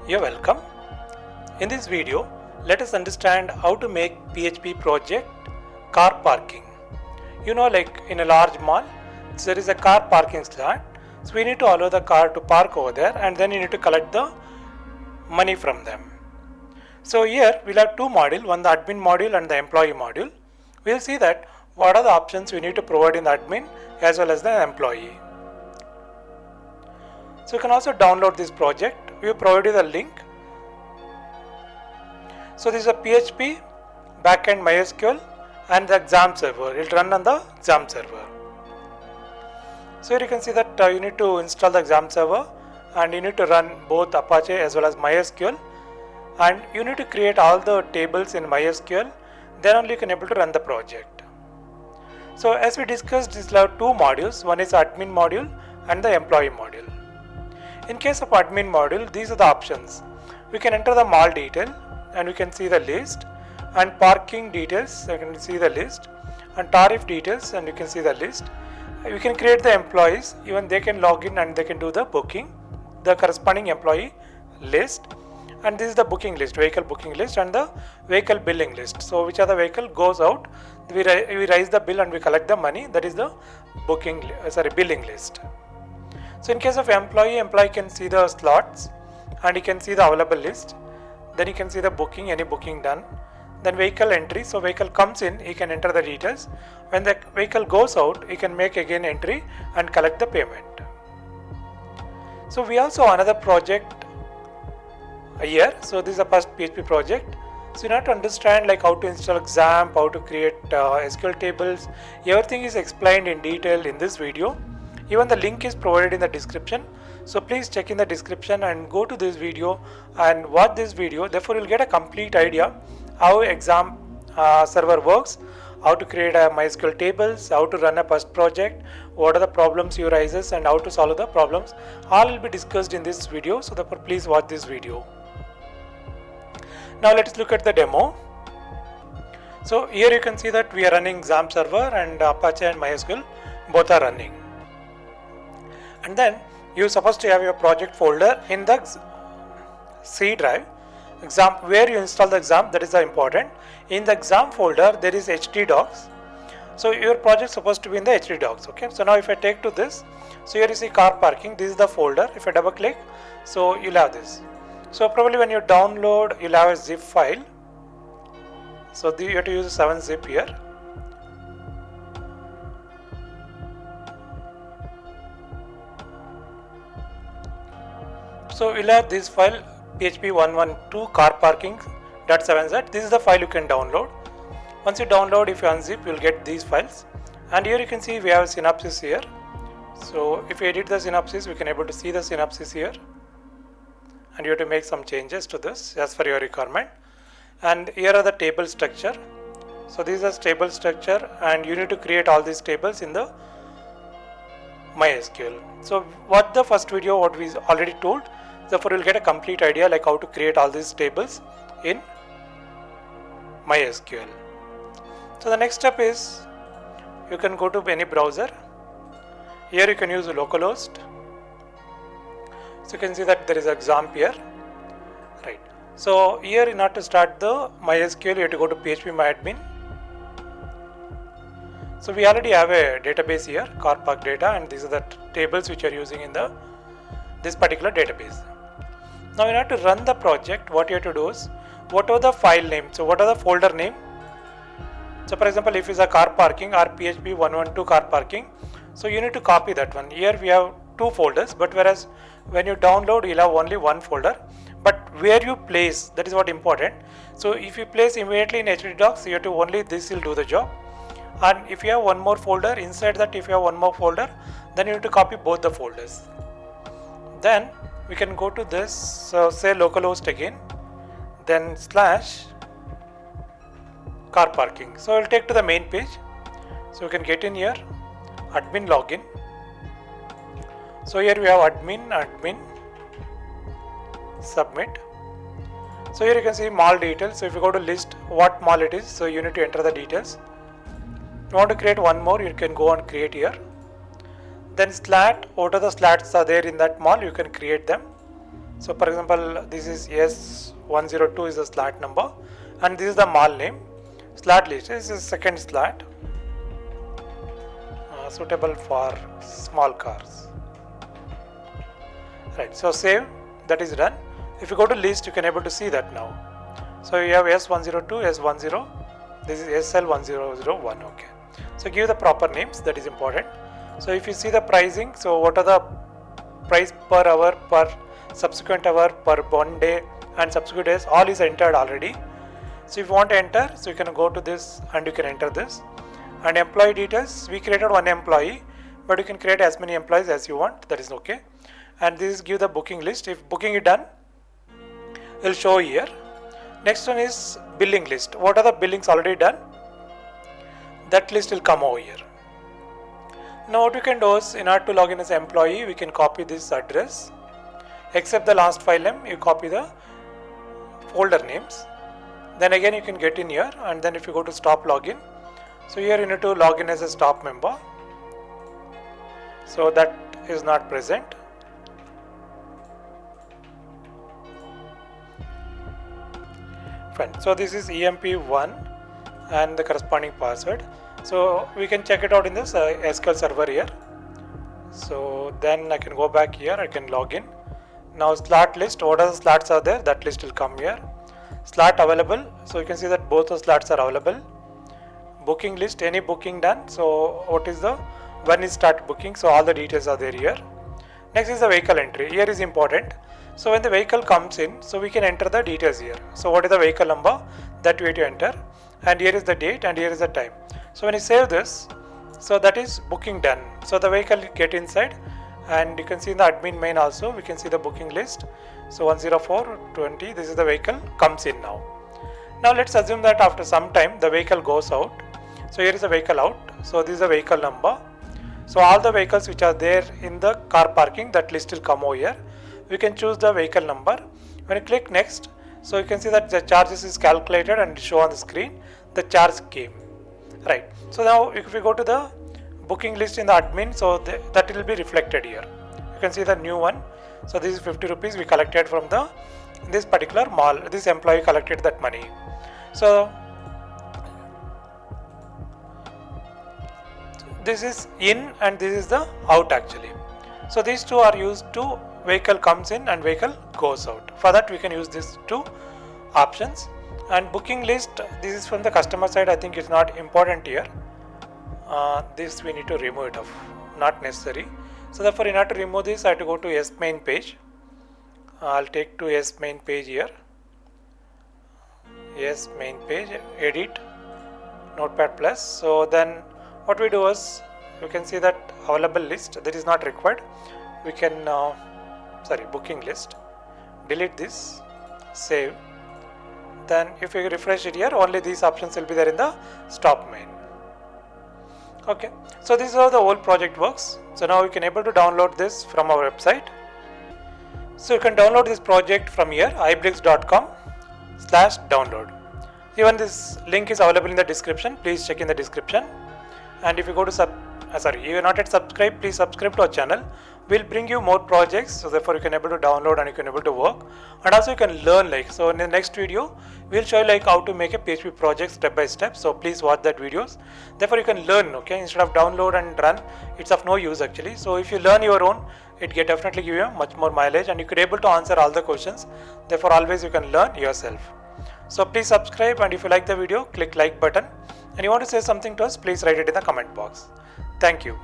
You're welcome. In this video, let us understand how to make PHP project car parking. Like in a large mall, there is a car parking slot. So we need to allow the car to park over there and then you need to collect the money from them. So here we'll have two modules, one the admin module and the employee module. We'll see that what are the options we need to provide in the admin as well as the employee. So you can also download this project. We have provided the link. So this is a PHP backend MySQL and the exam server. It will run on the exam server. So here you can see that you need to install the exam server and you need to run both Apache as well as MySQL, and you need to create all the tables in MySQL. Then only you can able to run the project. So as we discussed, these are two modules. One is admin module and the employee module. In case of admin module, these are the options. We can enter the mall detail and we can see the list, and parking details, you can see the list, and tariff details and you can see the list. We can create the employees, even they can log in and they can do the booking, the corresponding employee list, and this is the booking list, vehicle booking list and the vehicle billing list. So which other vehicle goes out, we raise the bill and we collect the money, that is the billing list. So in case of employee can see the slots and he can see the available list. Then he can see the booking, any booking done. Then vehicle entry, so vehicle comes in, he can enter the details. When the vehicle goes out, he can make again entry and collect the payment. So we also have another project here. So this is a first PHP project. So you have to understand like how to install XAMPP, how to create SQL tables. Everything is explained in detail in this video. Even the link is provided in the description. So please check in the description and go to this video and watch this video. Therefore you'll get a complete idea how exam server works, how to create a MySQL tables, how to run a first project, what are the problems you rises and how to solve the problems. All will be discussed in this video. So therefore please watch this video. Now let us look at the demo. So here you can see that we are running exam server and Apache and MySQL both are running. And then you're supposed to have your project folder in the C drive, exam, where you install the exam, that is the important. In the exam folder there is htdocs. So your project is supposed to be in the htdocs. Okay. So now if I take to this, so here you see car parking, this is the folder. If I double click, so you'll have this. So probably when you download, you'll have a zip file. So you have to use 7-zip here. So we'll have this file PHP 112 car parking.7z. This is the file you can download. Once you download, if you unzip, you'll get these files. And here you can see we have a synopsis here. So if you edit the synopsis, we can able to see the synopsis here. And you have to make some changes to this as per your requirement. And here are the table structure. So this is a table structure and you need to create all these tables in the MySQL. So what the first video what we already told, therefore you'll get a complete idea like how to create all these tables in MySQL. So the next step is you can go to any browser. Here you can use localhost. So you can see that there is an XAMPP here, right? So here in order to start the MySQL, you have to go to phpMyAdmin. So we already have a database here, car park data, and these are the tables which are using in this particular database. Now in order to run the project, what you have to do is, what are the file name? So what are the folder name? So for example, if it's a car parking or PHP 112 car parking, so you need to copy that one. Here we have two folders, but whereas when you download, you'll have only one folder. But where you place, that is what important. So if you place immediately in htdocs, you have to only this will do the job. And if you have one more folder, inside that if you have one more folder, then you need to copy both the folders. Then we can go to this, so say localhost again, then / car parking. So it will take to the main page. So you can get in here, admin login. So here we have admin, submit. So here you can see mall details. So if you go to list what mall it is, so you need to enter the details. If you want to create one more, you can go and create here. Then slat, what are the slats are there in that mall, you can create them. So for example, this is S102 is the slot number, and this is the mall name. Slot list, this is second slot, suitable for small cars. Right, so save, that is done. If you go to list, you can able to see that now. So you have S102, S10, this is SL1001. Okay, so give the proper names, that is important. So if you see the pricing, so what are the price per hour, per subsequent hour, per 1 day and subsequent days, all is entered already. So if you want to enter, so you can go to this and you can enter this. And employee details, we created one employee, but you can create as many employees as you want, that is okay. And this is give the booking list. If booking is done, it will show here. Next one is billing list. What are the billings already done? That list will come over here. Now what we can do is, in order to log in as an employee, we can copy this address. Except the last file name, you copy the folder names. Then again you can get in here, and then if you go to stop login, so here you need to log in as a stop member. So that is not present. Fine. So this is EMP1 and the corresponding password. So we can check it out in this SQL server here. So then I can go back here, I can log in. Now slot list, what are the slots are there, that list will come here. Slot available, so you can see that both the slots are available. Booking list, any booking done, so what is the, when is start booking, so all the details are there here. Next is the vehicle entry, here is important. So when the vehicle comes in, so we can enter the details here. So what is the vehicle number, that we have to enter, and here is the date and here is the time. So when you save this, so that is booking done. So the vehicle get inside, and you can see in the admin main also, we can see the booking list. So 10420, this is the vehicle comes in now. Now let's assume that after some time the vehicle goes out. So here is the vehicle out. So this is the vehicle number. So all the vehicles which are there in the car parking, that list will come over here. We can choose the vehicle number. When you click next, so you can see that the charges is calculated and show on the screen. The charge came. Right. So now if we go to the booking list in the admin, so that will be reflected here. You can see the new one. So this is 50 rupees we collected from this particular mall. This employee collected that money. So this is in and this is the out actually. So these two are used to vehicle comes in and vehicle goes out. For that we can use these two options. And booking list, this is from the customer side. I think it's not important here. This we need to remove it off, not necessary. So therefore in order to remove this, I have to go to S main page. I'll take to S main page here. Yes, main page, edit, Notepad plus. So then what we do is, you can see that available list, that is not required. We can, booking list, delete this, save. Then if you refresh it here, only these options will be there in the stop main. Okay, so this is how the whole project works. So now you can able to download this from our website. So you can download this project from here, iblix.com/download. Even this link is available in the description. Please check in the description. And if you go to you are not yet subscribed, please subscribe to our channel. We'll bring you more projects, so therefore you can able to download and you can able to work, and also you can learn so in the next video we'll show you how to make a PHP project step by step. So please watch that videos. Therefore you can learn, okay, instead of download and run, it's of no use actually. So if you learn your own, it can definitely give you much more mileage and you could able to answer all the questions. Therefore always you can learn yourself. So please subscribe, and if you like the video, click like button, and you want to say something to us, please write it in the comment box. Thank you.